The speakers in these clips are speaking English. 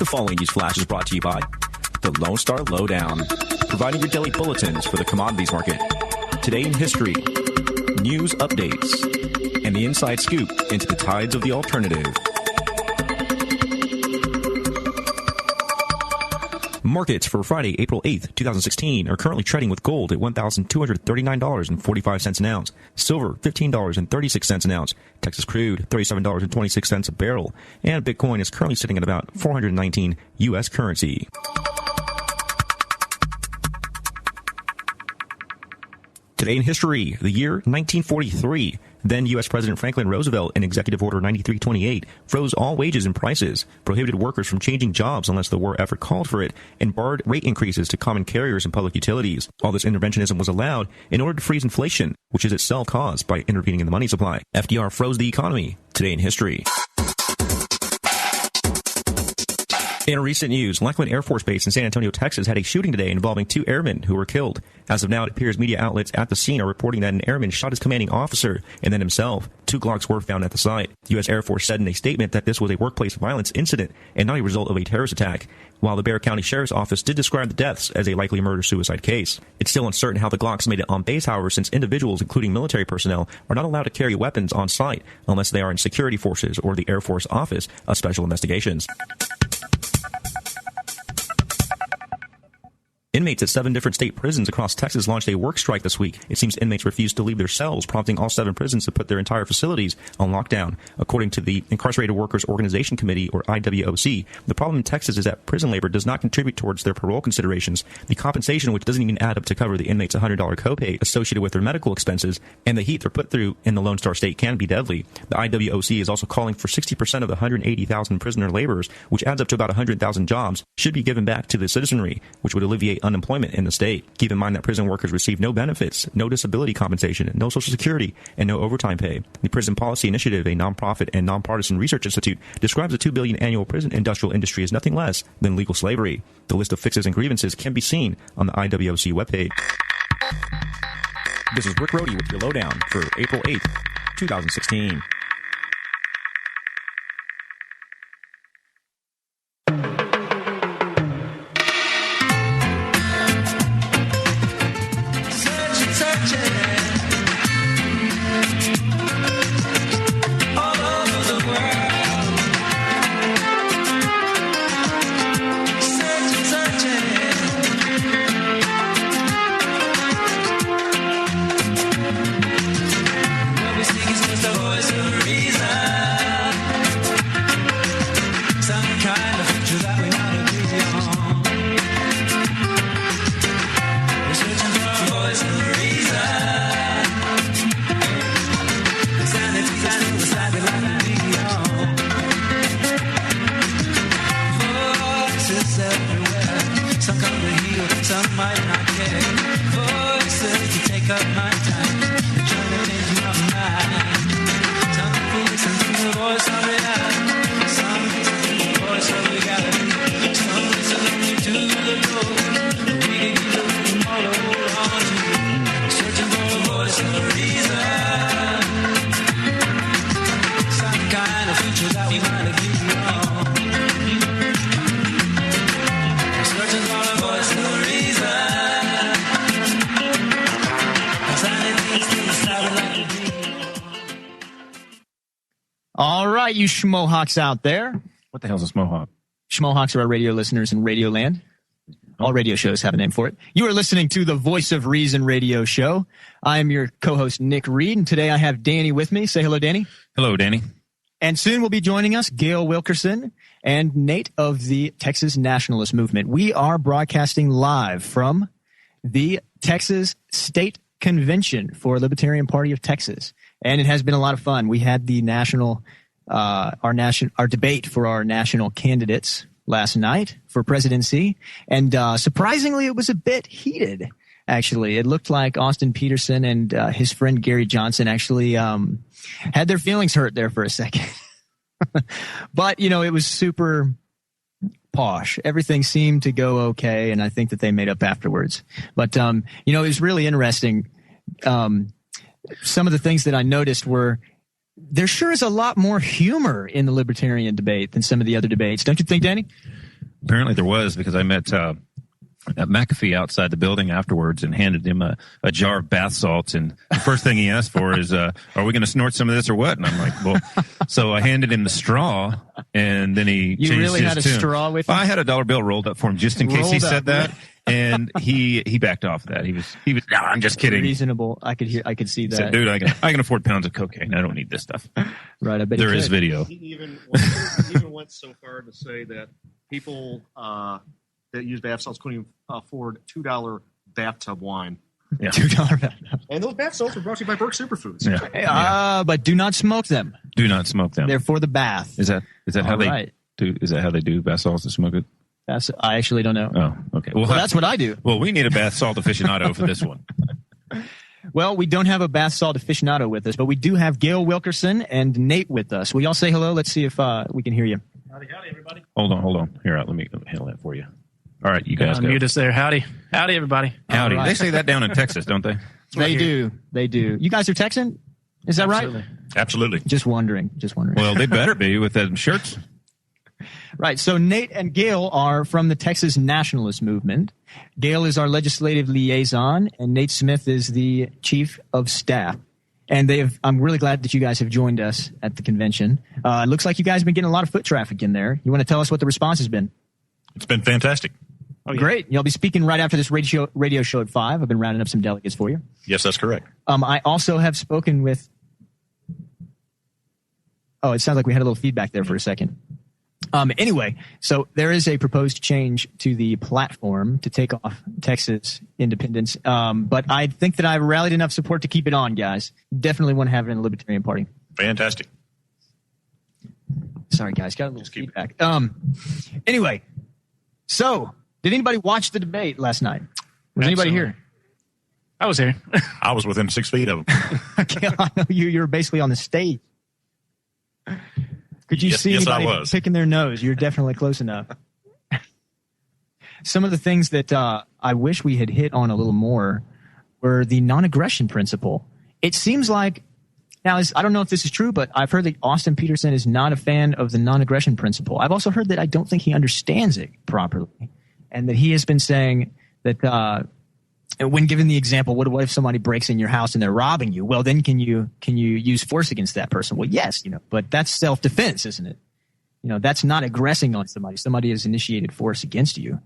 The following news flash is brought to you by the Lone Star Lowdown, providing your daily bulletins for the commodities market. Today in history, news updates, and the inside scoop into the tides of the alternative. Markets for Friday, April 8th, 2016 are currently trading with gold at $1,239.45 an ounce, silver $15.36 an ounce, Texas crude $37.26 a barrel, and Bitcoin is currently sitting at about 419 U.S. currency. Today in history, the year 1943. Then U.S. President Franklin Roosevelt, in Executive Order 9328, froze all wages and prices, prohibited workers from changing jobs unless the war effort called for it, and barred rate increases to common carriers and public utilities. All this interventionism was allowed in order to freeze inflation, which is itself caused by intervening in the money supply. FDR froze the economy. Today in history. In recent news, Lackland Air Force Base in San Antonio, Texas had a shooting today involving 2 airmen who were killed. As of now, it appears media outlets at the scene are reporting that an airman shot his commanding officer and then himself. 2 Glocks were found at the site. The U.S. Air Force said in a statement that this was a workplace violence incident and not a result of a terrorist attack, while the Bexar County Sheriff's Office did describe the deaths as a likely murder-suicide case. It's still uncertain how the Glocks made it on base, however, since individuals, including military personnel, are not allowed to carry weapons on site unless they are in security forces or the Air Force Office of Special Investigations. Inmates at 7 different state prisons across Texas launched a work strike this week. It seems inmates refused to leave their cells, prompting all 7 prisons to put their entire facilities on lockdown. According to the Incarcerated Workers Organization Committee, or IWOC, the problem in Texas is that prison labor does not contribute towards their parole considerations, the compensation which doesn't even add up to cover the inmates' $100 copay associated with their medical expenses, and the heat they're put through in the Lone Star State can be deadly. The IWOC is also calling for 60% of the 180,000 prisoner laborers, which adds up to about 100,000 jobs, should be given back to the citizenry, which would alleviate unemployment in the state. Keep in mind that prison workers receive no benefits, no disability compensation, no Social Security, and no overtime pay. The Prison Policy Initiative, a nonprofit and nonpartisan research institute, describes the $2 billion annual prison industrial industry as nothing less than legal slavery. The list of fixes and grievances can be seen on the IWOC webpage. This is Rick Rohde with your lowdown for April 8th, 2016. All right, you schmohawks out there. What the hell's a schmohawk? Schmohawks are our radio listeners in Radio Land. All radio shows have a name for it. You are listening to the Voice of Reason radio show. I am your co-host, Nick Reed, and today I have Danny with me. Say hello, Danny. Hello, Danny. And soon will be joining us Gail Wilkerson and Nate of the Texas Nationalist Movement. We are broadcasting live from the Texas State Convention for Libertarian Party of Texas. And it has been a lot of fun. We had the our debate for our national candidates last night for presidency. And surprisingly, it was a bit heated, actually. It looked like Austin Peterson and his friend Gary Johnson actually had their feelings hurt there for a second. But, you know, it was super posh. Everything seemed to go okay, and I think that they made up afterwards. But, you know, it was really interesting. Some of the things that I noticed were there sure is a lot more humor in the libertarian debate than some of the other debates. Don't you think, Danny? Apparently there was, because I met McAfee outside the building afterwards and handed him a jar of bath salts. And the first thing he asked for is, are we going to snort some of this or what? And I'm like, well, so I handed him the straw, and then he changed really his had a tune. straw with you? I had a $1 bill rolled up for him just in case he said that. And he backed off of that. He was, no, I'm just kidding. Reasonable. I could see that. He said, dude, I can afford pounds of cocaine. I don't need this stuff. Right. I bet There is video. He even went so far to say that people that use bath salts couldn't even afford $2 bathtub wine. Yeah. $2 bathtub. And those bath salts were brought to you by Burke Superfoods. Yeah. But do not smoke them. Do not smoke them. They're for the bath. Is that how they right. do? Is that how they do bath salts to smoke it? I actually don't know. Oh, okay. Well, that's what I do. Well, we need a bath salt aficionado for this one. Well, we don't have a bath salt aficionado with us, but we do have Gail Wilkerson and Nate with us. Will y'all say hello? Let's see if we can hear you. Howdy, everybody. Hold on. Here, let me handle that for you. All right, you guys go. Mute us there. Howdy, everybody. Howdy. Right. They say that down in Texas, don't they? They do. You guys are Texan? Is that Absolutely. right? Absolutely. Just wondering. Well, they better be with them shirts. Right. So Nate and Gail are from the Texas Nationalist Movement. Gail is our legislative liaison, and Nate Smith is the chief of staff. And I'm really glad that you guys have joined us at the convention. It looks like you guys have been getting a lot of foot traffic in there. You want to tell us what the response has been? It's been fantastic. Oh, yeah. Great. You'll be speaking right after this radio show at 5. I've been rounding up some delegates for you. Yes, that's correct. I also have spoken with... Oh, it sounds like we had a little feedback there for a second. Anyway, so there is a proposed change to the platform to take off Texas independence. But I think that I've rallied enough support to keep it on, guys. Definitely want to have it in the Libertarian Party. Fantastic. Sorry, guys. Got a little feedback. Anyway, so did anybody watch the debate last night? Was anybody here? I was here. I was within 6 feet of him. I know you were basically on the stage. Could you see anybody picking their nose? You're definitely close enough. Some of the things that I wish we had hit on a little more were the non-aggression principle. It seems like, now I don't know if this is true, but I've heard that Austin Peterson is not a fan of the non-aggression principle. I've also heard that I don't think he understands it properly, and that he has been saying that when given the example, what if somebody breaks in your house and they're robbing you? Well, then can you use force against that person? Well, yes, but that's self-defense, isn't it? That's not aggressing on somebody. Somebody has initiated force against you.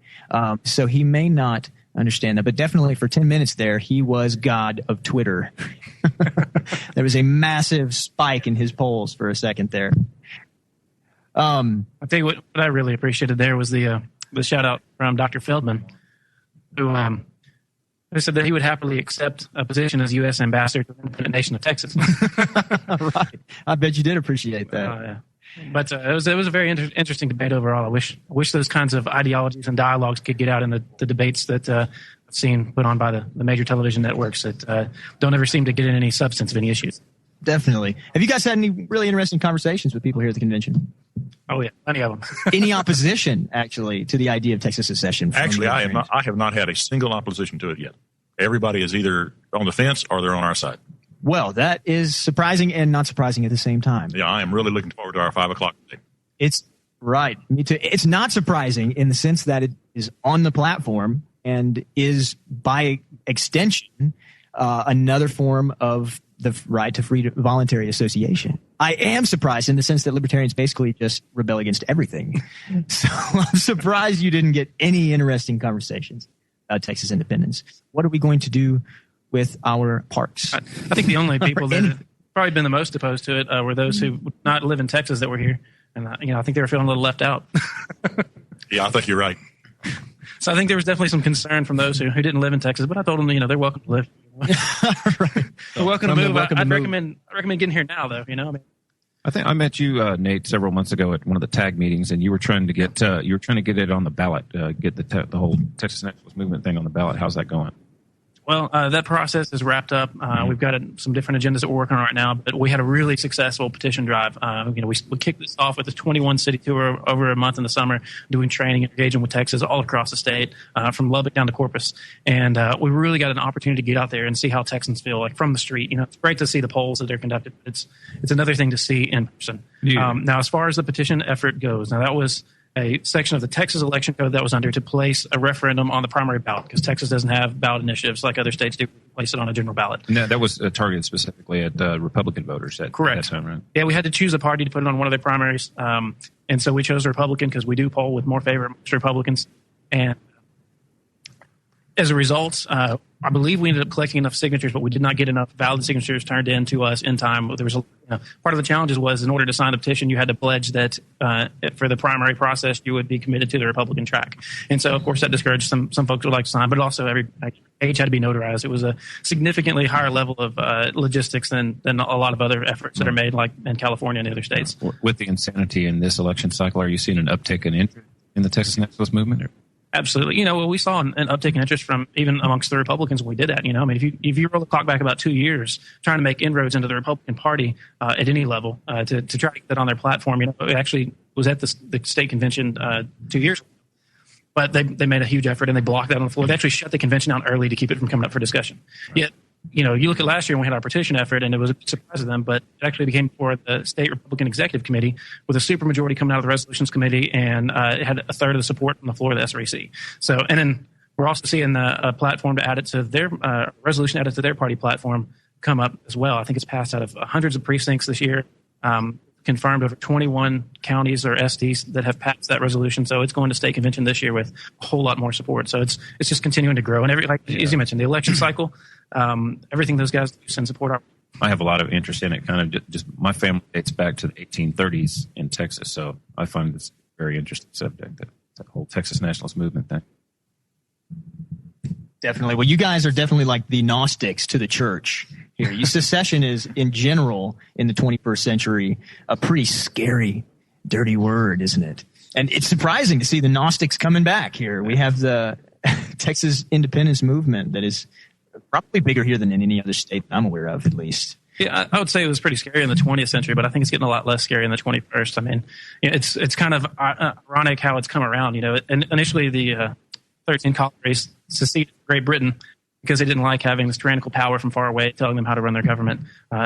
So he may not understand that, but definitely for 10 minutes there, he was God of Twitter. There was a massive spike in his polls for a second there. I'll tell you what I really appreciated there was the shout out from Dr. Feldman, who said that he would happily accept a position as U.S. ambassador to the independent nation of Texas. Right. I bet you did appreciate that. Yeah. But it was a very interesting debate overall. I wish those kinds of ideologies and dialogues could get out in the debates that I've seen put on by the major television networks that don't ever seem to get in any substance of any issues. Definitely. Have you guys had any really interesting conversations with people here at the convention? Oh, yeah. Plenty of them. Any opposition, actually, to the idea of Texas secession? Actually, I have not had a single opposition to it yet. Everybody is either on the fence or they're on our side. Well, that is surprising and not surprising at the same time. Yeah, I am really looking forward to our 5 o'clock debate. It's right. Me too. It's not surprising in the sense that it is on the platform and is, by extension, another form of the right to free voluntary association. I am surprised in the sense that libertarians basically just rebel against everything. So I'm surprised you didn't get any interesting conversations about Texas independence. What are we going to do with our parks? I think the only people that have probably been the most opposed to it were those who would not live in Texas that were here. And, I think they were feeling a little left out. Yeah, I think you're right. So I think there was definitely some concern from those who didn't live in Texas, but I told them, they're welcome to live. Right. They're welcome to move. I'd recommend getting here now, though. I think I met you, Nate, several months ago at one of the TAG meetings, and you were trying to get it on the ballot, get the whole Texas Nationalist Movement thing on the ballot. How's that going? Well, that process is wrapped up. We've got some different agendas that we're working on right now, but we had a really successful petition drive. We kicked this off with a 21-city tour over a month in the summer, doing training and engaging with Texas all across the state, from Lubbock down to Corpus. And we really got an opportunity to get out there and see how Texans feel, like from the street. It's great to see the polls that they're conducted. It's another thing to see in person. Yeah. Now, as far as the petition effort goes, now that was a section of the Texas election code that was under to place a referendum on the primary ballot, because Texas doesn't have ballot initiatives like other states do. Place it on a general ballot. No, that was targeted specifically at Republican voters at Correct. that time, right? Yeah, we had to choose a party to put it on one of their primaries. And so we chose Republican because we do poll with more favor amongst Republicans. And as a result, I believe we ended up collecting enough signatures, but we did not get enough valid signatures turned in to us in time. There was part of the challenges was in order to sign the petition, you had to pledge that for the primary process, you would be committed to the Republican track. And so, of course, that discouraged some folks who would like to sign, but also every page had to be notarized. It was a significantly higher level of logistics than a lot of other efforts that are made, like in California and the other states. With the insanity in this election cycle, are you seeing an uptick in interest in the Texas Nationalist movement? Or? Absolutely. We saw an uptick in interest from even amongst the Republicans when we did that. I mean, if you roll the clock back about 2 years, trying to make inroads into the Republican Party at any level to try to get that on their platform, it actually was at the state convention 2 years ago. But they made a huge effort and they blocked that on the floor. They actually shut the convention down early to keep it from coming up for discussion. Yet, you look at last year when we had our petition effort, and it was a surprise to them, but it actually became before the state Republican Executive Committee with a supermajority coming out of the Resolutions Committee, and it had a third of the support on the floor of the SREC. So, and then we're also seeing a platform to add it to their resolution added to their party platform come up as well. I think it's passed out of hundreds of precincts this year. Confirmed over 21 counties or SDs that have passed that resolution. So it's going to state convention this year with a whole lot more support. So it's just continuing to grow. And as you mentioned, the election cycle, everything those guys do send support our. I have a lot of interest in it. Kind of just my family dates back to the 1830s in Texas, so I find this a very interesting subject. That whole Texas nationalist movement thing. Definitely. Well, you guys are definitely like the Gnostics to the church here. Secession is, in general, in the 21st century, a pretty scary, dirty word, isn't it? And it's surprising to see the Gnostics coming back here. We have the Texas independence movement that is probably bigger here than in any other state that I'm aware of, at least. Yeah, I would say it was pretty scary in the 20th century, but I think it's getting a lot less scary in the 21st. I mean, it's kind of ironic how it's come around. And initially the 13 colonies seceded from Great Britain because they didn't like having this tyrannical power from far away telling them how to run their government.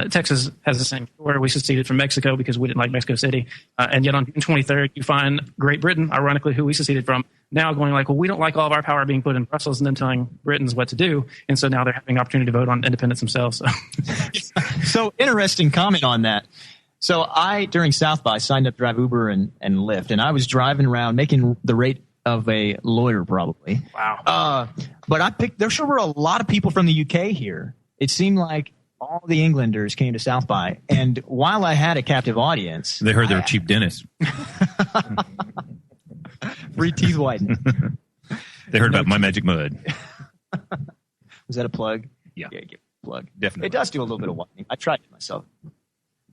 Texas has the same story. We seceded from Mexico because we didn't like Mexico City. And yet on June 23rd, you find Great Britain, ironically, who we seceded from, now going like, well, we don't like all of our power being put in Brussels, and then telling Britons what to do. And so now they're having the opportunity to vote on independence themselves. So interesting comment on that. So during South by, signed up to drive Uber and Lyft, and I was driving around making the rate of a lawyer probably. Wow. But there sure were a lot of people from the UK here. It seemed like all the Englanders came to South by. And while I had a captive audience, they heard they were cheap dentists. Free teeth whitening. They heard about My Magic Mud. Was that a plug? Yeah. Give a plug. Definitely. It does do a little bit of whitening. I tried it myself.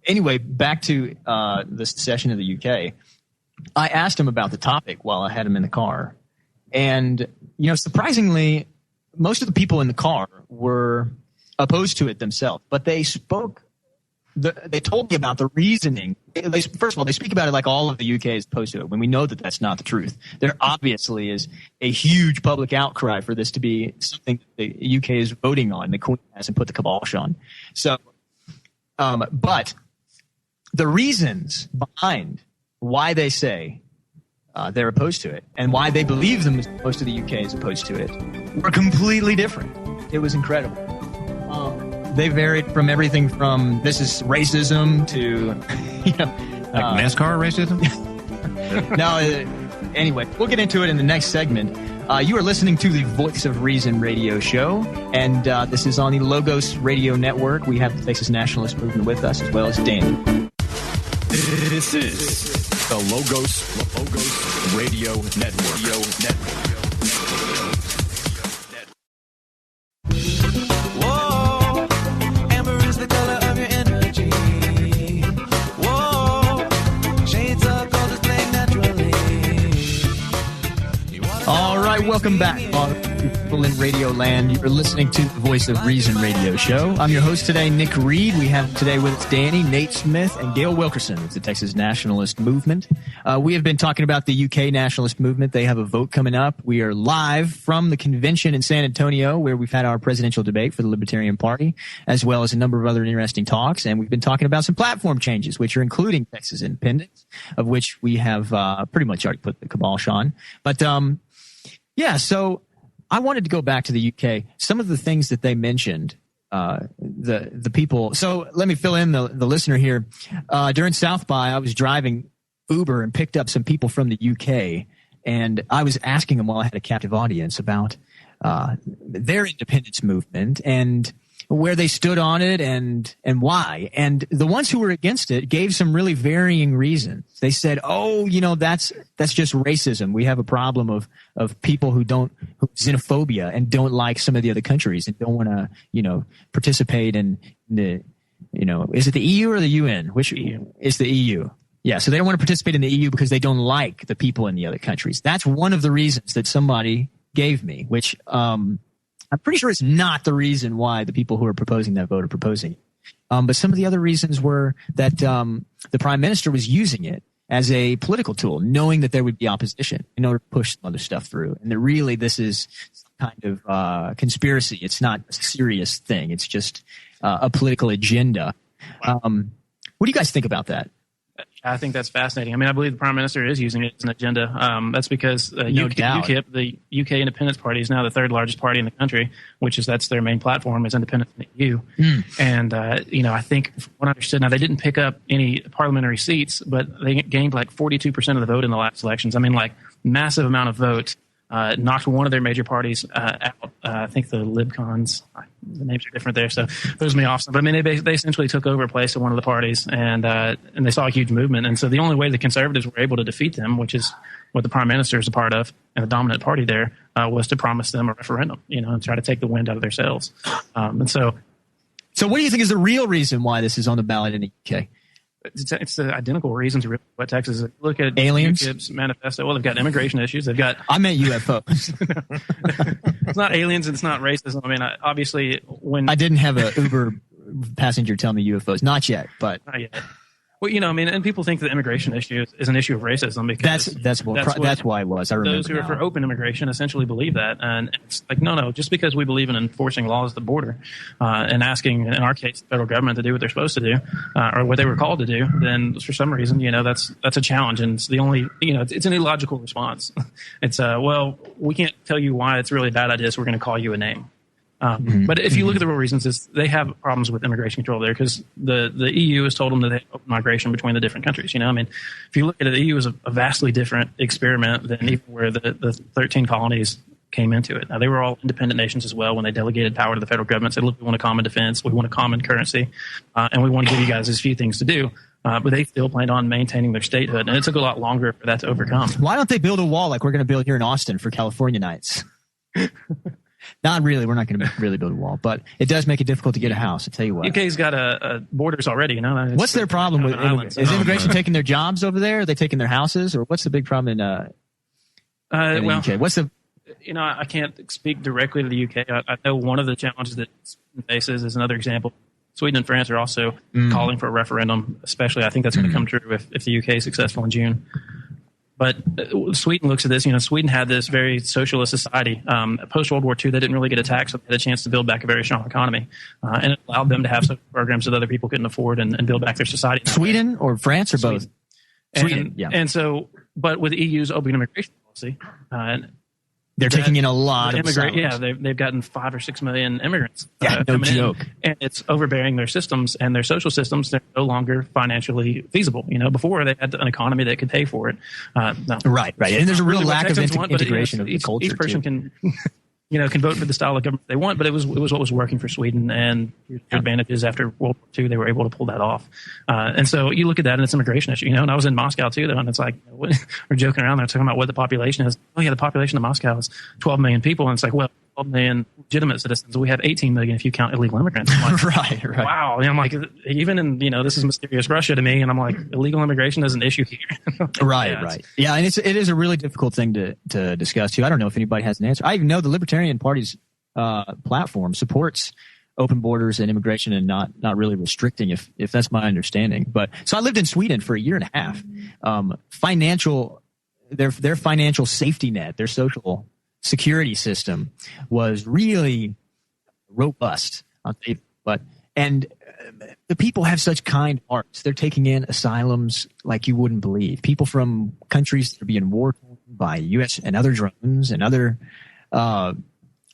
Anyway, back to the session of the UK. I asked him about the topic while I had him in the car. And, surprisingly, most of the people in the car were opposed to it themselves. But they they told me about the reasoning. First of all, they speak about it like all of the UK is opposed to it, when we know that that's not the truth. There obviously is a huge public outcry for this to be something that the UK is voting on. The Queen hasn't put the kibosh on. So, but the reasons behind why they say they're opposed to it and why they believe most of the UK is opposed to it were completely different. It was incredible. They varied from everything from this is racism to, like NASCAR racism? No, anyway, we'll get into it in the next segment. You are listening to the Voice of Reason radio show, and this is on the Logos Radio Network. We have the Texas Nationalist Movement with us, as well as Dan. This is the Logos Radio Network. Whoa, amber is the color of your energy. Whoa, shades of gold displaying naturally. All right, right, welcome back, people in Radio Land. You're listening to the Voice of Reason radio show. I'm your host today, Nick Reed. We have today with us Danny, Nate Smith, and Gail Wilkerson with the Texas Nationalist Movement. We have been talking about the UK Nationalist Movement. They have a vote coming up. We are live from the convention in San Antonio, where we've had our presidential debate for the Libertarian Party, as well as a number of other interesting talks. And we've been talking about some platform changes, which are including Texas independence, of which we have pretty much already put the kibosh on. But yeah, so I wanted to go back to the UK. Some of the things that they mentioned, the people. So let me fill in the listener here. During South by, I was driving Uber and picked up some people from the UK, and I was asking them while I had a captive audience about their independence movement and where they stood on it and why. And the ones who were against it gave some really varying reasons. They said, oh, you know, that's just racism. We have a problem of people who xenophobia and don't like some of the other countries and don't want to, you know, participate in the, you know, is it the EU or the UN? Which is the EU? Yeah. So they don't want to participate in the EU because they don't like the people in the other countries. That's one of the reasons that somebody gave me, which, I'm pretty sure it's not the reason why the people who are proposing that vote are proposing it. But some of the other reasons were that the prime minister was using it as a political tool, knowing that there would be opposition in order to push some other stuff through. And that really this is some kind of conspiracy. It's not a serious thing. It's just a political agenda. What do you guys think about that? I think that's fascinating. I mean, I believe the Prime Minister is using it as an agenda. That's because UKIP, the UK Independence Party, is now the third largest party in the country, that's their main platform, is independence from the EU. And, I think from what I understood, now they didn't pick up any parliamentary seats, but they gained like 42% of the vote in the last elections. I mean, like massive amount of votes. Knocked one of their major parties out. I think the Libcons, the names are different there, so throws me off. But I mean, they essentially took over a place of one of the parties, and they saw a huge movement. And so the only way the Conservatives were able to defeat them, which is what the Prime Minister is a part of, and the dominant party there, was to promise them a referendum, and try to take the wind out of their sails. So what do you think is the real reason why this is on the ballot in the UK? It's the identical reasons really what Texas is. Look at aliens UKIP's manifesto. Well, they've got immigration issues. They've got. I meant UFOs. It's not aliens. And it's not racism. I mean, obviously, when I didn't have a Uber passenger tell me UFOs, not yet, but not yet. Well, and people think that the immigration issue is an issue of racism because that's why it was. I remember. Those who are for open immigration essentially believe that, and it's like no. Just because we believe in enforcing laws at the border and asking, in our case, the federal government to do what they're supposed to do or what they were called to do, then for some reason, that's a challenge, and it's the only, it's an illogical response. It's well, we can't tell you why it's really a bad idea, so we're going to call you a name. But if you look at the real reasons, is they have problems with immigration control there because the EU has told them that they have open migration between the different countries. I mean, if you look at it, the EU is a vastly different experiment than even where the 13 colonies came into it. Now, they were all independent nations as well when they delegated power to the federal government, said, look, we want a common defense, we want a common currency, and we want to give you guys these few things to do. But they still planned on maintaining their statehood, and it took a lot longer for that to overcome. Why don't they build a wall like we're going to build here in Austin for California nights? Not really. We're not going to really build a wall, but it does make it difficult to get a house. I tell you what. UK's got borders already. What's their problem with immigration? Is immigration taking their jobs over there? Are they taking their houses, or what's the big problem in the UK? What's the? I can't speak directly to the UK. I know one of the challenges that Sweden faces is another example. Sweden and France are also calling for a referendum. Especially, I think that's going to come true if the UK is successful in June. But Sweden looks at this. Sweden had this very socialist society. Post World War II, they didn't really get attacked, so they had a chance to build back a very strong economy. And it allowed them to have social programs that other people couldn't afford and build back their society. Sweden or France or both? Sweden, yeah. And so, but with the EU's open immigration policy, they're taking in a lot of immigrants. Yeah, they've gotten 5 or 6 million immigrants. Yeah, no joke. And it's overbearing their systems and their social systems. They're no longer financially feasible. Before they had an economy that could pay for it. Right. And there's a real lack of integration of the culture. Each person can vote for the style of government they want, but it was what was working for Sweden, and the advantages after World War II, they were able to pull that off. And so you look at that, and it's an immigration issue, and I was in Moscow too, though, and it's like, we're joking around there talking about what the population is. Oh yeah, the population of Moscow is 12 million people, and it's like, well, million legitimate citizens. We have 18 million if you count illegal immigrants. I'm like, Right. wow. And I'm like, even in, this is mysterious Russia to me. And I'm like, illegal immigration is an issue here. Right. Yeah. And it is a really difficult thing to discuss too. I don't know if anybody has an answer. I even know the Libertarian Party's platform supports open borders and immigration and not really restricting, if that's my understanding. But so I lived in Sweden for a year and a half. Their financial safety net, their social security system was really robust. And the people have such kind hearts. They're taking in asylums like you wouldn't believe. People from countries that are being war torn by U.S. and other drones and other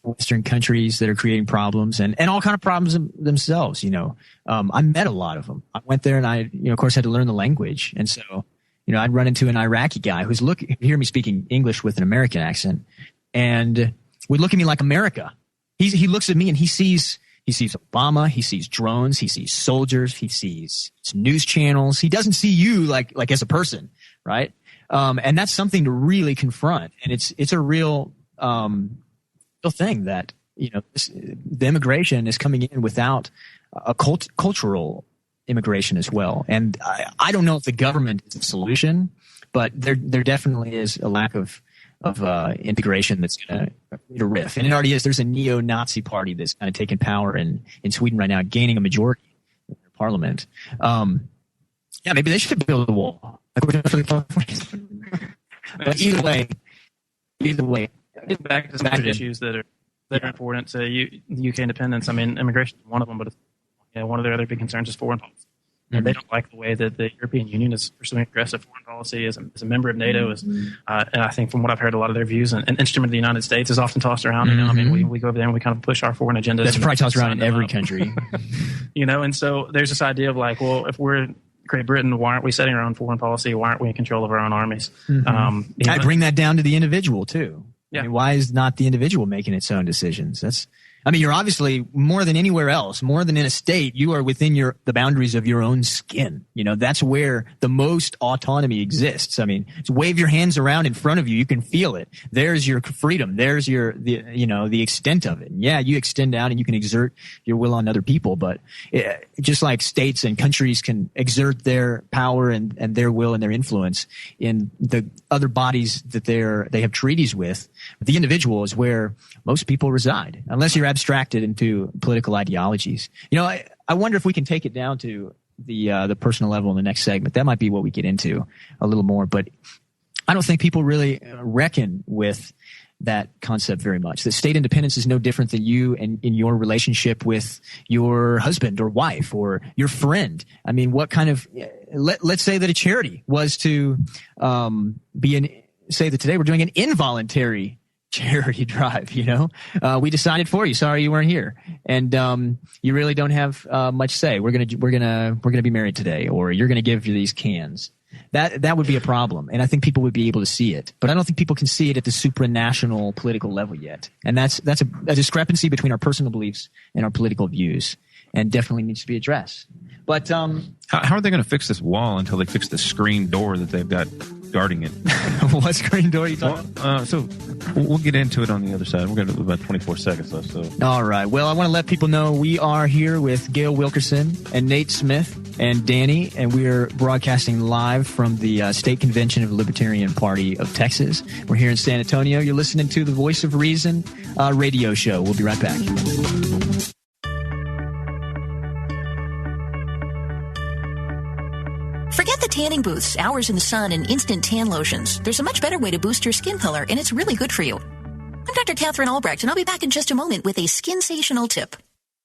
Western countries that are creating problems and all kind of problems themselves. I met a lot of them. I went there and I, of course, had to learn the language. And so, I'd run into an Iraqi guy who's hear me speaking English with an American accent and would look at me like America. He looks at me and he sees Obama, he sees drones, he sees soldiers, he sees news channels. He doesn't see you like as a person, right? And that's something to really confront. And it's a real thing that the immigration is coming in without a cultural immigration as well. And I don't know if the government is a solution, but there definitely is a lack of integration that's going to create a rift. And it already is. There's a neo-Nazi party that's kind of taking power in Sweden right now, gaining a majority in their parliament. Maybe they should build a wall. But either way. Getting back to some other issues that are important to UK independence. I mean, immigration is one of them, but one of their other big concerns is foreign policy. And they don't like the way that the European Union is pursuing aggressive foreign policy as a member of NATO. And I think from what I've heard, a lot of their views, an instrument of the United States is often tossed around. I mean, we go over there and we kind of push our foreign agendas. That's probably tossed around in every country. And so there's this idea of like, well, if we're Great Britain, why aren't we setting our own foreign policy? Why aren't we in control of our own armies? I bring that down to the individual too. Yeah. I mean, why is not the individual making its own decisions? You're obviously more than anywhere else, more than in a state, you are within the boundaries of your own skin. That's where the most autonomy exists. Wave your hands around in front of you. You can feel it. There's your freedom. There's the extent of it. And yeah, you extend out and you can exert your will on other people, but just like states and countries can exert their power and their will and their influence in the other bodies that they have treaties with, the individual is where most people reside, unless you're abstracted into political ideologies. I wonder if we can take it down to the personal level in the next segment. That might be what we get into a little more, but I don't think people really reckon with that concept very much. That state independence is no different than you and in your relationship with your husband or wife or your friend. What kind of let's say that a charity was to say that today we're doing an involuntary charity drive. We decided for you. Sorry you weren't here, and you really don't have much say. We're gonna be married today, or you're gonna give you these cans. That would be a problem, and I think people would be able to see it, but I don't think people can see it at the supranational political level yet, and that's a discrepancy between our personal beliefs and our political views, and definitely needs to be addressed. But how are they going to fix this wall until they fix the screen door that they've got guarding it? What screen door are you talking about? So we'll get into it on the other side. We're going to do about 24 seconds left. So. All right. Well, I want to let people know we are here with Gail Wilkerson and Nate Smith and Danny, and we are broadcasting live from the State Convention of the Libertarian Party of Texas. We're here in San Antonio. You're listening to the Voice of Reason radio show. We'll be right back. Forget the tanning booths, hours in the sun, and instant tan lotions. There's a much better way to boost your skin color, and it's really good for you. I'm Dr. Catherine Albrecht, and I'll be back in just a moment with a skin-sational tip.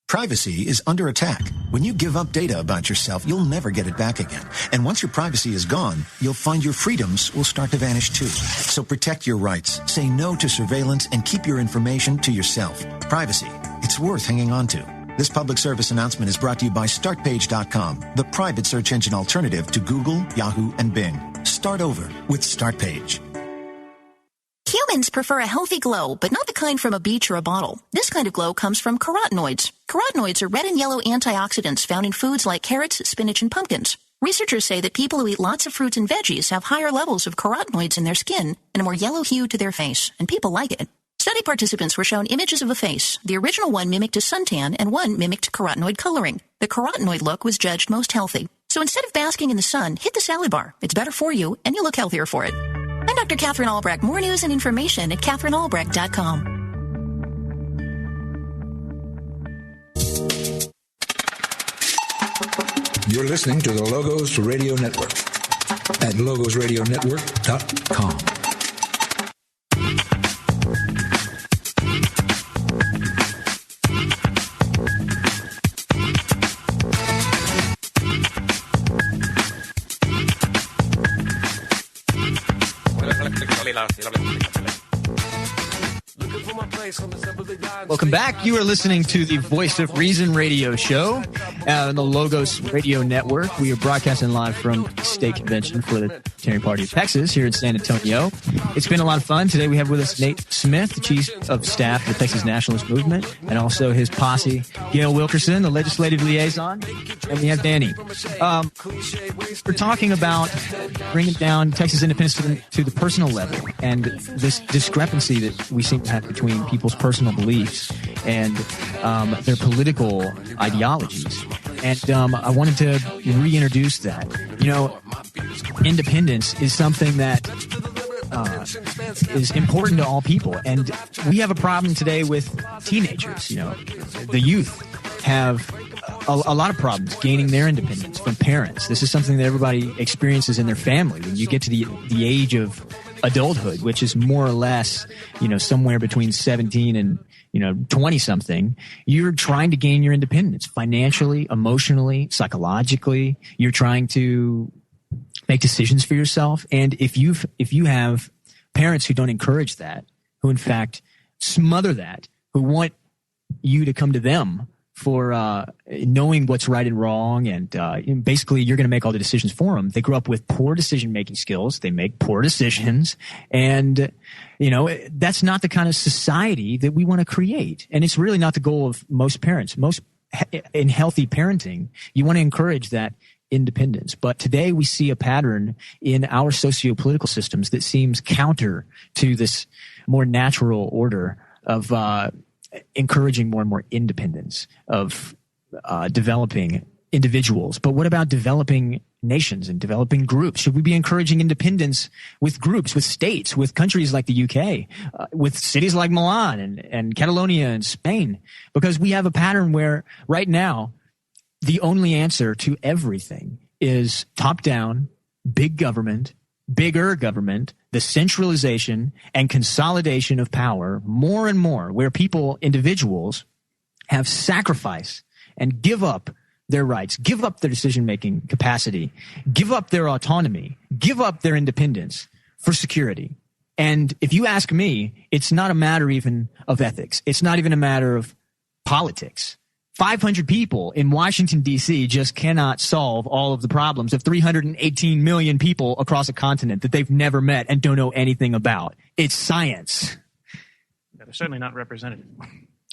Privacy is under attack. When you give up data about yourself, you'll never get it back again. And once your privacy is gone, you'll find your freedoms will start to vanish too. So protect your rights, say no to surveillance, and keep your information to yourself. Privacy, it's worth hanging on to. This public service announcement is brought to you by StartPage.com, the private search engine alternative to Google, Yahoo, and Bing. Start over with StartPage. Humans prefer a healthy glow, but not the kind from a beach or a bottle. This kind of glow comes from carotenoids. Carotenoids are red and yellow antioxidants found in foods like carrots, spinach, and pumpkins. Researchers say that people who eat lots of fruits and veggies have higher levels of carotenoids in their skin and a more yellow hue to their face, and people like it. Study participants were shown images of a face. The original one mimicked a suntan and one mimicked carotenoid coloring. The carotenoid look was judged most healthy. So instead of basking in the sun, hit the salad bar. It's better for you, and you'll look healthier for it. I'm Dr. Catherine Albrecht. More news and information at CatherineAlbrecht.com. You're listening to the Logos Radio Network at logosradionetwork.com. Welcome back. You are listening to the Voice of Reason radio show on the Logos Radio Network. We are broadcasting live from the state convention for the Libertarian Party of Texas here in San Antonio. It's been a lot of fun. Today we have with us Nate Smith, the Chief of Staff of the Texas Nationalist Movement, and also his posse, Gail Wilkerson, the Legislative Liaison, and we have Danny. We're talking about bringing down Texas independence to the personal level and this discrepancy that we seem to have between people's personal beliefs and their political ideologies. And I wanted to reintroduce that. You know, independence is something that is important to all people. And we have a problem today with teenagers. You know, the youth have a lot of problems gaining their independence from parents. This is something that everybody experiences in their family. When you get to the age of adulthood, which is more or less, you know, somewhere between 17 and, 20 something, you're trying to gain your independence financially, emotionally, psychologically. You're trying to make decisions for yourself. And if you have parents who don't encourage that, who in fact smother that, who want you to come to them for knowing what's right and wrong, and basically you're going to make all the decisions for them. They grow up with poor decision-making skills. They make poor decisions. And, that's not the kind of society that we want to create. And it's really not the goal of most parents. In healthy parenting, you want to encourage that independence. But today we see a pattern in our socio-political systems that seems counter to this more natural order of encouraging more and more independence, of developing individuals. But what about developing nations and developing groups? Should we be encouraging independence with groups, with states, with countries like the UK, with cities like Milan and Catalonia and Spain? Because we have a pattern where right now the only answer to everything is top-down, big government, bigger government, the centralization and consolidation of power more and more, where people, individuals, have sacrificed and give up their rights, give up their decision-making capacity, give up their autonomy, give up their independence for security. And if you ask me, it's not a matter even of ethics. It's not even a matter of politics. 500 people in Washington, D.C. just cannot solve all of the problems of 318 million people across a continent that they've never met and don't know anything about. It's science. Yeah, they're certainly not representative.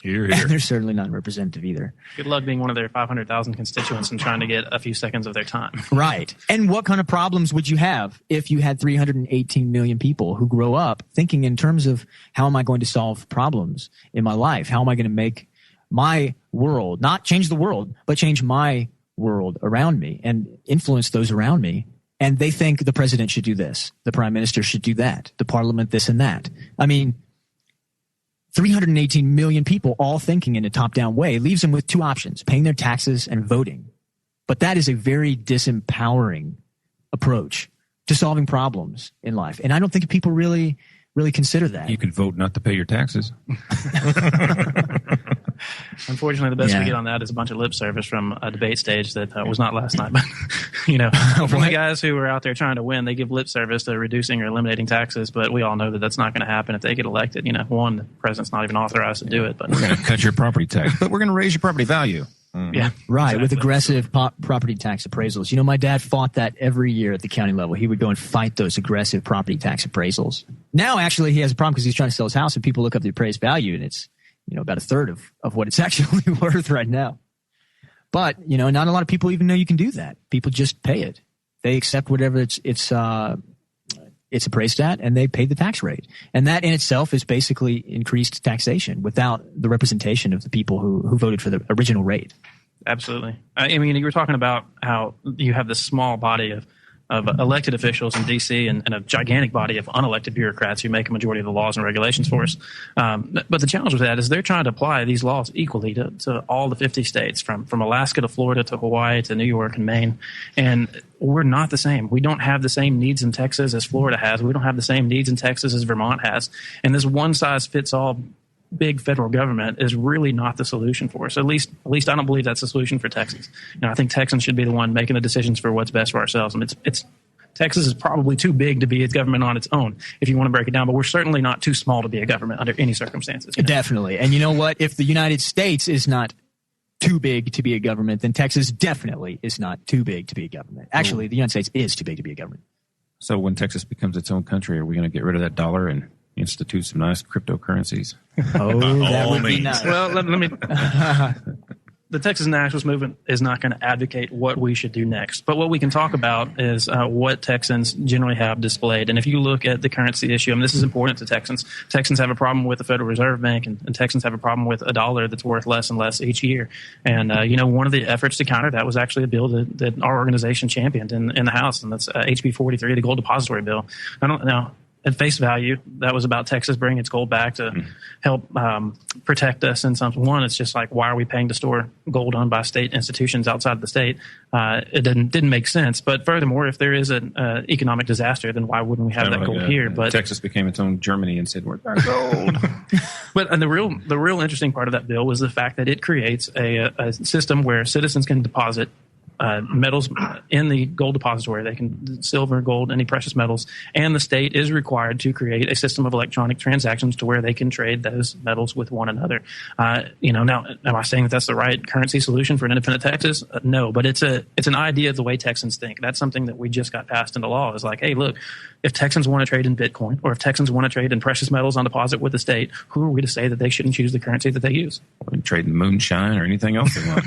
Here. And they're certainly not representative either. Good luck being one of their 500,000 constituents and trying to get a few seconds of their time. Right. And what kind of problems would you have if you had 318 million people who grow up thinking in terms of how am I going to solve problems in my life? How am I going to make my world, not change the world, but change my world around me and influence those around me? And they think the president should do this, the prime minister should do that, the parliament this and that. I mean, 318 million people all thinking in a top-down way leaves them with two options, paying their taxes and voting. But that is a very disempowering approach to solving problems in life. And I don't think people really consider that. You could vote not to pay your taxes. Unfortunately, the best we get on that is a bunch of lip service from a debate stage that was not last night. But, from the guys who are out there trying to win, they give lip service to reducing or eliminating taxes. But we all know that that's not going to happen if they get elected. One, the president's not even authorized to do it. But we're going to cut your property tax, but we're going to raise your property value. Yeah, right. Exactly. With aggressive property tax appraisals. My dad fought that every year at the county level. He would go and fight those aggressive property tax appraisals. Now, actually, he has a problem because he's trying to sell his house and people look up the appraised value and it's, about a third of what it's actually worth right now. But, not a lot of people even know you can do that. People just pay it. They accept whatever it's it's appraised at, and they pay the tax rate. And that in itself is basically increased taxation without the representation of the people who voted for the original rate. Absolutely. I mean, you were talking about how you have this small body of elected officials in D.C. and a gigantic body of unelected bureaucrats who make a majority of the laws and regulations for us. But the challenge with that is they're trying to apply these laws equally to all the 50 states, from Alaska to Florida to Hawaii to New York and Maine. And we're not the same. We don't have the same needs in Texas as Florida has. We don't have the same needs in Texas as Vermont has. And this one-size-fits-all big federal government is really not the solution for us. At least I don't believe that's the solution for Texas. I think Texans should be the one making the decisions for what's best for ourselves. And it's Texas is probably too big to be a government on its own, if you want to break it down. But we're certainly not too small to be a government under any circumstances. Definitely. And you know what? If the United States is not too big to be a government, then Texas definitely is not too big to be a government. Actually, the United States is too big to be a government. So when Texas becomes its own country, are we going to get rid of that dollar and institute some nice cryptocurrencies? Oh, that would be nice. Well, let me. The Texas Nationalist Movement is not going to advocate what we should do next. But what we can talk about is what Texans generally have displayed. And if you look at the currency issue, I mean, this is important to Texans. Texans have a problem with the Federal Reserve Bank, and Texans have a problem with a dollar that's worth less and less each year. And, one of the efforts to counter that was actually a bill that our organization championed in the House, and that's HB 43, the Gold Depository Bill. I don't know. At face value, that was about Texas bringing its gold back to help protect us in some. One, it's just like, why are we paying to store gold owned by state institutions outside of the state? It didn't make sense. But furthermore, if there is an economic disaster, then why wouldn't we have that gold here? But Texas became its own Germany and said, "We're our gold." But the real interesting part of that bill was the fact that it creates a system where citizens can deposit metals in the gold depository. They can silver, gold, any precious metals, and the state is required to create a system of electronic transactions to where they can trade those metals with one another. Now, am I saying that that's the right currency solution for an independent Texas? No, but it's an idea of the way Texans think. That's something that we just got passed into law. Is like, hey, look, if Texans want to trade in Bitcoin, or if Texans want to trade in precious metals on deposit with the state, who are we to say that they shouldn't choose the currency that they use? Trade in moonshine or anything else they want.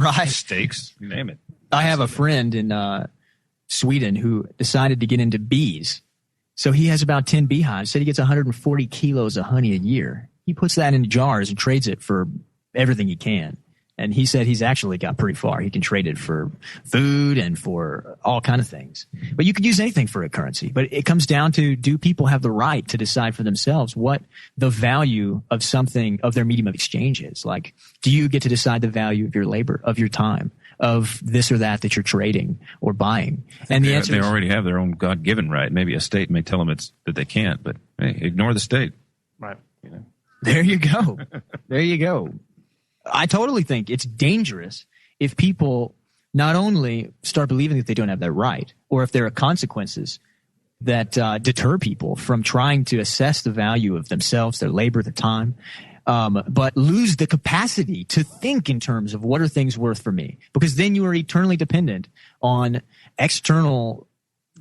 Right. Steaks, you name it. I have a friend in Sweden who decided to get into bees. So he has about 10 beehives. Said he gets 140 kilos of honey a year. He puts that in jars and trades it for everything he can. And he said he's actually got pretty far. He can trade it for food and for all kind of things. But you could use anything for a currency. But it comes down to, do people have the right to decide for themselves what the value of something, of their medium of exchange is? Like, do you get to decide the value of your labor, of your time, of this or that you're trading or buying? And the answer they already have their own God-given right. Maybe a state may tell them that they can't, but hey, ignore the state. Right. There you go. There you go. I totally think it's dangerous if people not only start believing that they don't have that right, or if there are consequences that deter people from trying to assess the value of themselves, their labor, their time, but lose the capacity to think in terms of what are things worth for me? Because then you are eternally dependent on external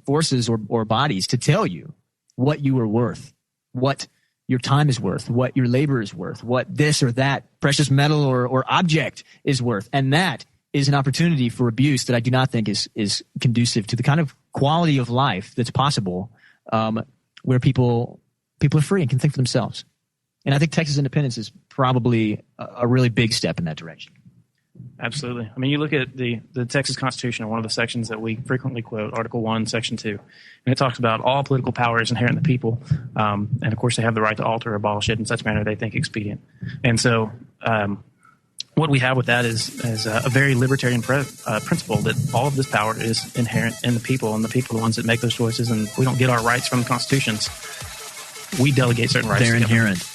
forces or bodies to tell you what you are worth, what your time is worth, what your labor is worth, what this or that precious metal or object is worth. And that is an opportunity for abuse that I do not think is conducive to the kind of quality of life that's possible, where people are free and can think for themselves. And I think Texas independence is probably a really big step in that direction. Absolutely. I mean, you look at the Texas Constitution, one of the sections that we frequently quote, Article 1, Section 2, and it talks about all political power is inherent in the people, and of course they have the right to alter or abolish it in such manner they think expedient. And so what we have with that is a very libertarian principle that all of this power is inherent in the people, and the people are the ones that make those choices, and we don't get our rights from the constitutions. We delegate certain rights. They're inherent.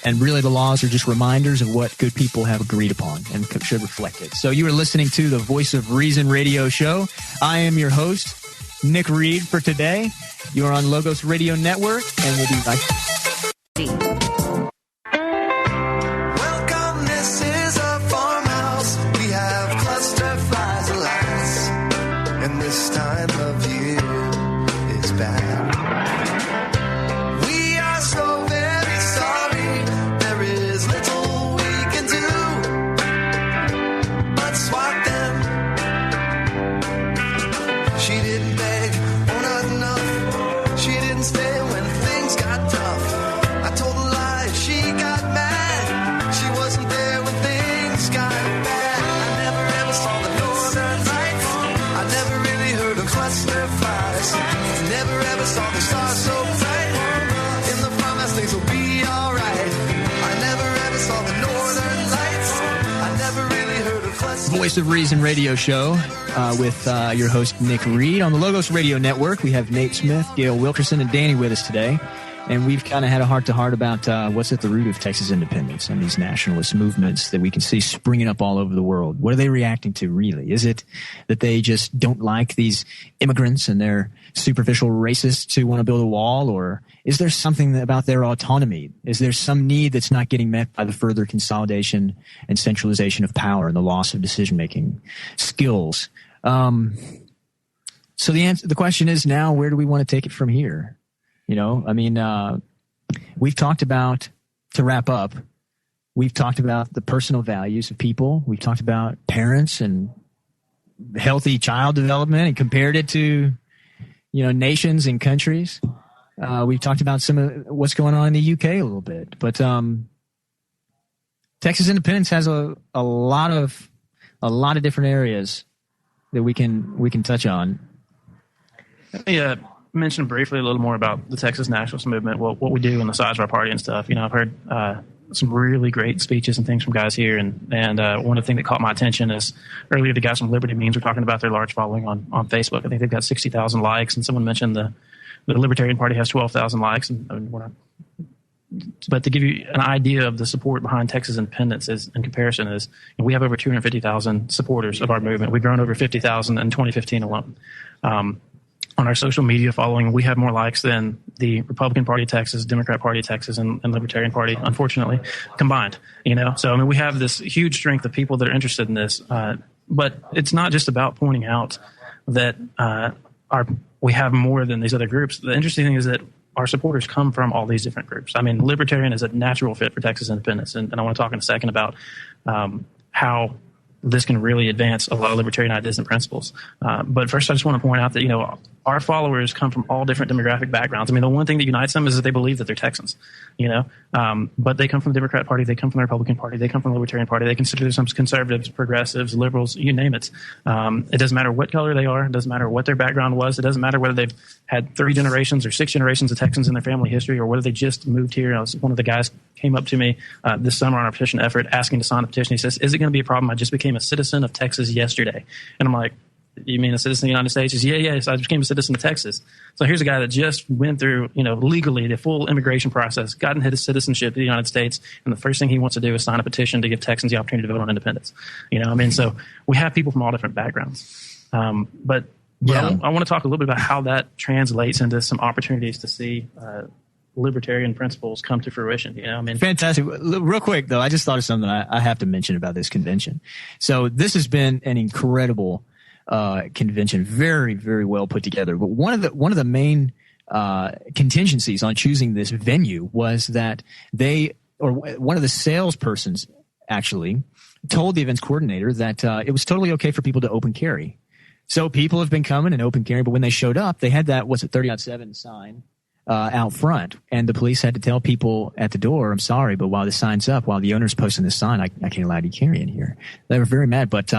And really, the laws are just reminders of what good people have agreed upon and should reflect it. So you are listening to the Voice of Reason radio show. I am your host, Nick Reed, for today. You are on Logos Radio Network, and we'll be right back. Welcome, this is a farmhouse. We have cluster flies, alas, and this time of year is bad. We are so very sorry. There is little we can do but swat them. She didn't beg, oh not enough. She Voice of Reason radio show with your host, Nick Reed. On the Logos Radio Network, we have Nate Smith, Gail Wilkerson, and Danny with us today. And we've kind of had a heart-to-heart about what's at the root of Texas independence and these nationalist movements that we can see springing up all over the world. What are they reacting to, really? Is it that they just don't like these immigrants and they're superficial racists who want to build a wall? Or is there something about their autonomy? Is there some need that's not getting met by the further consolidation and centralization of power and the loss of decision-making skills? So the question is now, where do we want to take it from here? You know, I mean, we've talked about, to wrap up, we've talked about the personal values of people. We've talked about parents and healthy child development and compared it to, you know, nations and countries. We've talked about some of what's going on in the UK a little bit. But Texas independence has a lot of different areas that we can touch on. Yeah. Mention briefly a little more about the Texas nationalist movement, what we do and the size of our party and stuff. You know, I've heard some really great speeches and things from guys here, and one of the things that caught my attention is earlier the guys from Liberty Means were talking about their large following on Facebook. I think they've got 60,000 likes, and someone mentioned the Libertarian Party has 12,000 likes. But to give you an idea of the support behind Texas independence in comparison is, you know, we have over 250,000 supporters of our movement. We've grown over 50,000 in 2015 alone. On our social media following, we have more likes than the Republican Party of Texas, Democrat Party of Texas, and Libertarian Party, unfortunately, combined. You know, so I mean, we have this huge strength of people that are interested in this. But it's not just about pointing out that we have more than these other groups. The interesting thing is that our supporters come from all these different groups. I mean, Libertarian is a natural fit for Texas independence, and I want to talk in a second about how this can really advance a lot of libertarian ideas and principles. But first, I just want to point out that, you know, our followers come from all different demographic backgrounds. I mean, the one thing that unites them is that they believe that they're Texans, you know, but they come from the Democrat Party, they come from the Republican Party, they come from the Libertarian Party, they consider themselves conservatives, progressives, liberals, you name it. It doesn't matter what color they are, it doesn't matter what their background was, it doesn't matter whether they've had 3 generations or 6 generations of Texans in their family history, or whether they just moved here. One of the guys came up to me this summer on our petition effort asking to sign a petition. He says, "Is it going to be a problem? I just became a citizen of Texas yesterday." And I'm like, "You mean a citizen of the United States?" He says, "Yeah. So I just became a citizen of Texas." So here's a guy that just went through, you know, legally the full immigration process, gotten his citizenship of the United States, and the first thing he wants to do is sign a petition to give Texans the opportunity to vote on independence. You know, I mean, so we have people from all different backgrounds. But I want to talk a little bit about how that translates into some opportunities to see libertarian principles come to fruition. You know, I mean, fantastic. Real quick though, I just thought of something I have to mention about this convention. So this has been an incredible convention, very, very well put together. But one of the main contingencies on choosing this venue was that one of the salespersons actually told the events coordinator that it was totally okay for people to open carry. So people have been coming and open carry, but when they showed up, they had that 30-7 sign out front, and the police had to tell people at the door, "I'm sorry, but while the sign's up, while the owner's posting this sign, I can't allow you to carry in here." They were very mad, but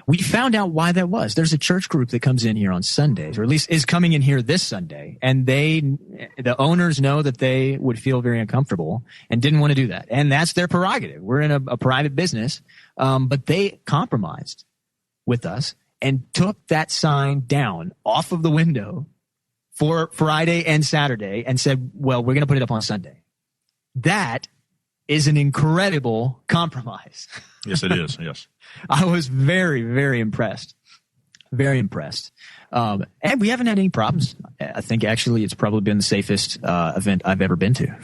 we found out why that was. There's a church group that comes in here on Sundays, or at least is coming in here this Sunday, and the owners know that they would feel very uncomfortable and didn't want to do that. And that's their prerogative. We're in a private business, but they compromised with us and took that sign down off of the window for Friday and Saturday and said, "Well, we're going to put it up on Sunday." That is an incredible compromise. Yes, it is. Yes. I was very, very impressed. Very impressed. And we haven't had any problems. I think actually it's probably been the safest event I've ever been to.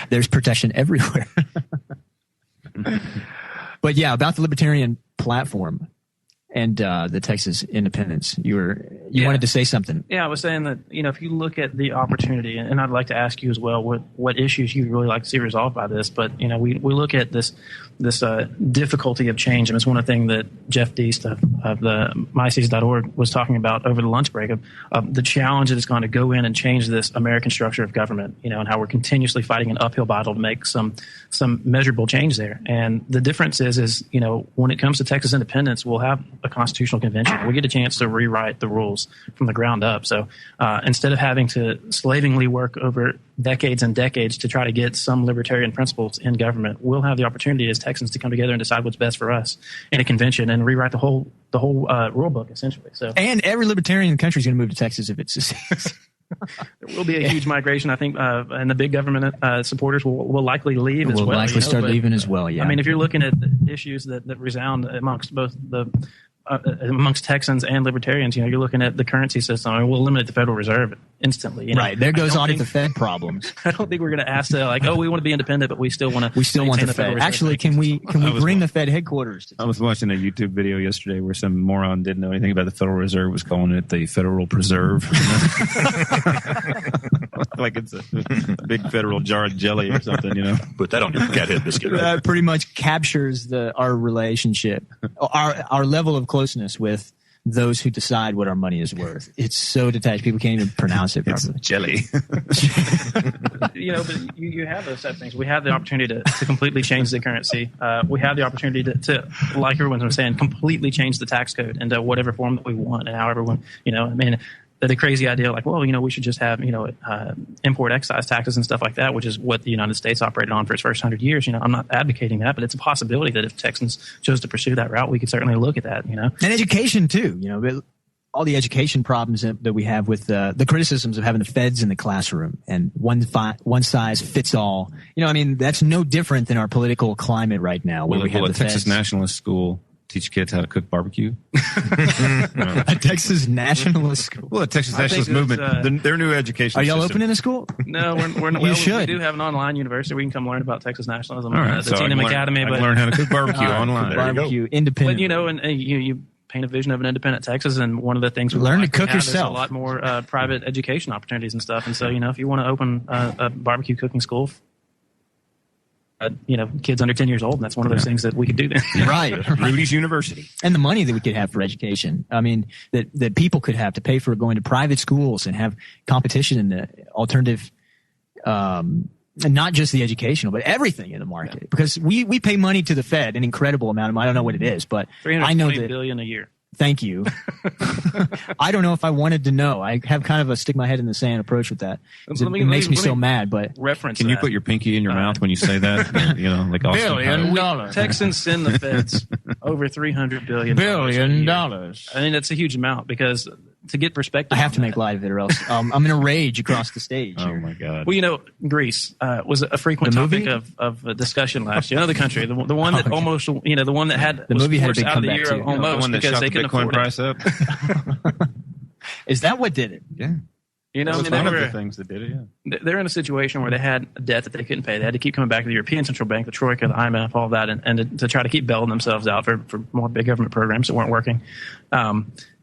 There's protection everywhere. But yeah, about the libertarian platform and the Texas independence, you wanted to say something. Yeah, I was saying that, you know, if you look at the opportunity, and I'd like to ask you as well what issues you'd really like to see resolved by this, but, you know, we look at this difficulty of change, and it's one of the things that Jeff Deist of the myseas.org was talking about over the lunch break of the challenge that it's going to go in and change this American structure of government, you know, and how we're continuously fighting an uphill battle to make some measurable change there. And the difference is, you know, when it comes to Texas independence, we'll have a constitutional convention. We get a chance to rewrite the rules ourselves from the ground up. So instead of having to slavingly work over decades and decades to try to get some libertarian principles in government, we'll have the opportunity as Texans to come together and decide what's best for us in a convention and rewrite the whole rule book, essentially. So, and every libertarian in the country is going to move to Texas if it succeeds. There will be a huge migration, I think, and the big government supporters will likely leave as well. Will likely start leaving as well, yeah. I mean, if you're looking at the issues that resound amongst both amongst Texans and libertarians, you're looking at the currency system. I mean, we'll eliminate the Federal Reserve instantly. Right. There goes audit the Fed problems. I don't think we're going to ask we want to be independent, but we still want to. We still want the Fed. Actually, can we bring the Fed headquarters? I was watching a YouTube video yesterday where some moron didn't know anything about the Federal Reserve was calling it the Federal Preserve. Like it's a big federal jar of jelly or something, Put that on your cat head biscuit. Right? That pretty much captures our relationship, our level of closeness with those who decide what our money is worth. It's so detached. People can't even pronounce it properly. It's jelly. But you have those type of things. We have the opportunity to completely change the currency. We have the opportunity to, like everyone was saying, completely change the tax code into whatever form that we want and however one, the crazy idea we should just have, import excise taxes and stuff like that, which is what the United States operated on for its first 100 years. I'm not advocating that, but it's a possibility that if Texans chose to pursue that route, we could certainly look at that, And education too, all the education problems that we have with the criticisms of having the feds in the classroom and one size fits all. That's no different than our political climate right now. Where we have a the Texas feds. Nationalist school teach kids how to cook barbecue? A Texas Nationalist school? Well, the Texas Nationalist movement, their new education Are y'all system. opening a school? No, You should. We do have an online university. We can come learn about Texas nationalism. All right, The Teenham Academy. I can learn how to cook barbecue online. Barbecue, independent. But, you paint a vision of an independent Texas, and one of the things we learn to cook have yourself. is a lot more private education opportunities and stuff. And so, if you want to open a barbecue cooking school, kids under 10 years old, and that's one of those things that we could do then. Right. Rudy's University. And the money that we could have for education. That people could have to pay for going to private schools and have competition in the alternative, and not just the educational, but everything in the market. Yeah. Because we pay money to the Fed, an incredible amount of money. I don't know what it is, but I know that. $320 billion a year. Thank you. I don't know if I wanted to know. I have kind of a stick my head in the sand approach with that. It makes me so mad. But can you put your pinky in your mouth when you say that? Like $1 billion. Texans send the feds over $300 billion. I mean, that's a huge amount because to get perspective, I have to make light of it, or else I'm going to rage across the stage. Oh my God! Well, Greece was a frequent topic of discussion last year. Another country, the one that almost, the one that had the movie had a big out of the comeback year too. almost the one that because shot they the couldn't Bitcoin afford price up. Is that what did it? Yeah. That was one of the things that did it. Yeah. They're in a situation where they had a debt that they couldn't pay. They had to keep coming back to the European Central Bank, the Troika, the IMF, all that, and to try to keep bailing themselves out for more big government programs that weren't working.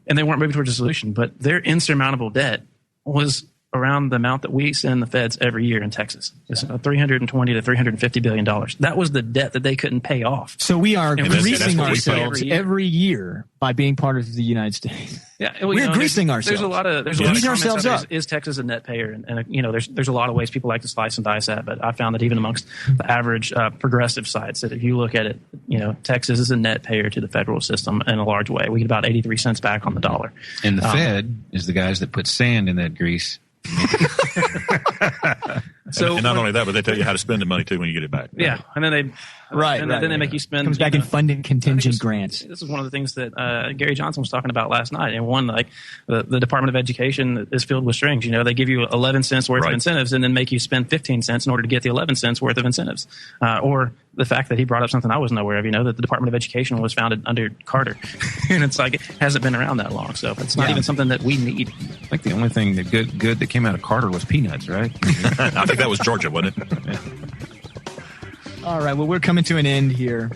And they weren't moving towards a solution. But their insurmountable debt was around the amount that we send the feds every year in Texas. It's $320 to $350 billion. That was the debt that they couldn't pay off. So we are greasing ourselves every year by being part of the United States. Yeah, we're greasing ourselves. There's a lot of greasing ourselves up. Is Texas a net payer? And there's a lot of ways people like to slice and dice that. But I found that even amongst the average progressive sites, that if you look at it, Texas is a net payer to the federal system in a large way. We get about 83 cents back on the dollar. And the Fed is the guys that put sand in that grease. And not only that, but they tell you how to spend the money too when you get it back. Yeah, and then they make you spend. Comes back in funding contingent grants. This is one of the things that Gary Johnson was talking about last night. And one, like the Department of Education is filled with strings. They give you 11 cents worth of incentives and then make you spend 15 cents in order to get the 11 cents worth of incentives. Or the fact that he brought up something I wasn't aware of. That the Department of Education was founded under Carter, and it's like it hasn't been around that long. So it's not even something that we need. I think the only thing that good that came out of Carter was peanuts, right? I think that was Georgia, wasn't it? Yeah. All right. Well, we're coming to an end here.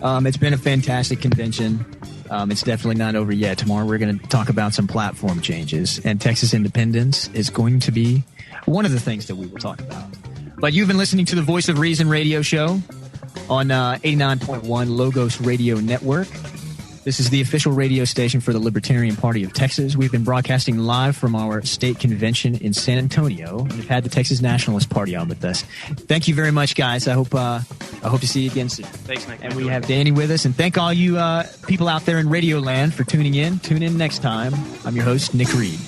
It's been a fantastic convention. It's definitely not over yet. Tomorrow we're going to talk about some platform changes, and Texas independence is going to be one of the things that we will talk about. But you've been listening to the Voice of Reason radio show on 89.1 Logos Radio Network. This is the official radio station for the Libertarian Party of Texas. We've been broadcasting live from our state convention in San Antonio. We've had the Texas Nationalist Party on with us. Thank you very much, guys. I hope to see you again soon. Thanks, Nick. And we have Danny with us. And thank all you people out there in Radio Land for tuning in. Tune in next time. I'm your host, Nick Reed.